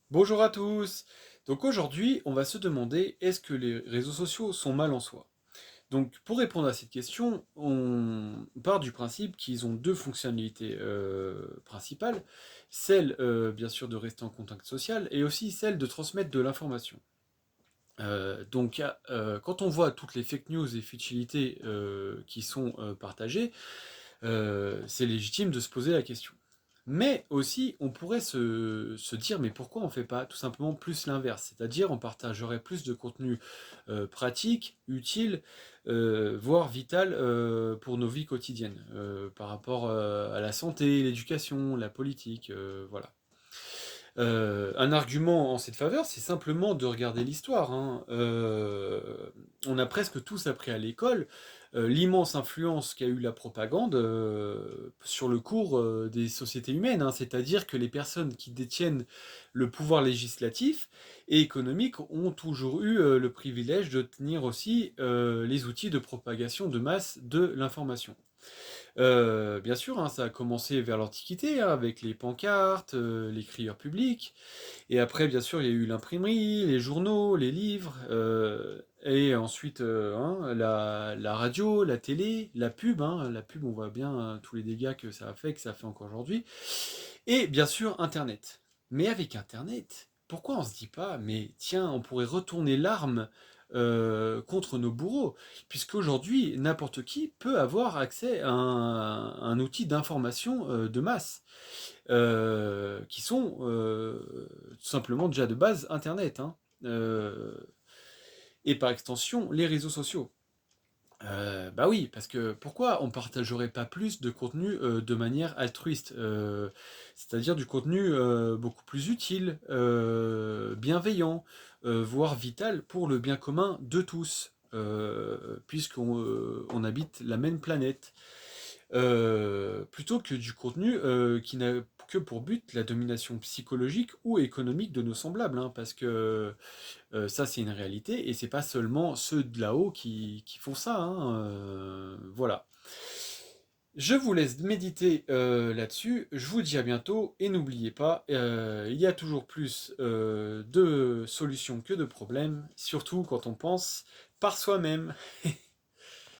Bonjour à tous. Donc aujourd'hui, on va se demander est-ce que les réseaux sociaux sont mal en soi? Donc pour répondre à cette question, on part du principe qu'ils ont deux fonctionnalités principales, celle bien sûr de rester en contact social et aussi celle de transmettre de l'information. Quand on voit toutes les fake news et futilités qui sont partagées, c'est légitime de se poser la question. Mais aussi, on pourrait se dire, mais pourquoi on ne fait pas tout simplement plus l'inverse? C'est-à-dire, on partagerait plus de contenu pratique, utile, voire vital pour nos vies quotidiennes, par rapport à la santé, l'éducation, la politique, voilà. Un argument en cette faveur, c'est simplement de regarder l'histoire, hein. On a presque tous appris à l'école l'immense influence qu'a eu la propagande sur le cours des sociétés humaines, hein. C'est-à-dire que les personnes qui détiennent le pouvoir législatif et économique ont toujours eu le privilège de tenir aussi les outils de propagation de masse de l'information. Bien sûr, hein, ça a commencé vers l'Antiquité, hein, avec les pancartes, les crieurs publics. Et après, bien sûr, il y a eu l'imprimerie, les journaux, les livres, et ensuite hein, la radio, la télé, la pub. Hein. La pub, on voit bien tous les dégâts que ça a fait, que ça fait encore aujourd'hui. Et bien sûr, Internet. Mais avec Internet, pourquoi on se dit pas, mais tiens, on pourrait retourner l'arme contre nos bourreaux, puisqu'aujourd'hui, n'importe qui peut avoir accès à un outil d'information de masse qui sont tout simplement déjà de base Internet, hein, euh, et par extension les réseaux sociaux. Bah oui, parce que pourquoi on partagerait pas plus de contenu de manière altruiste, c'est-à-dire du contenu beaucoup plus utile, bienveillant, voire vital pour le bien commun de tous, puisqu'on on habite la même planète. Plutôt que du contenu qui n'a que pour but la domination psychologique ou économique de nos semblables, hein, parce que ça c'est une réalité et c'est pas seulement ceux de là-haut qui font ça, hein, voilà. Je vous laisse méditer là-dessus, je vous dis à bientôt et n'oubliez pas, il y a toujours plus de solutions que de problèmes, surtout quand on pense par soi-même.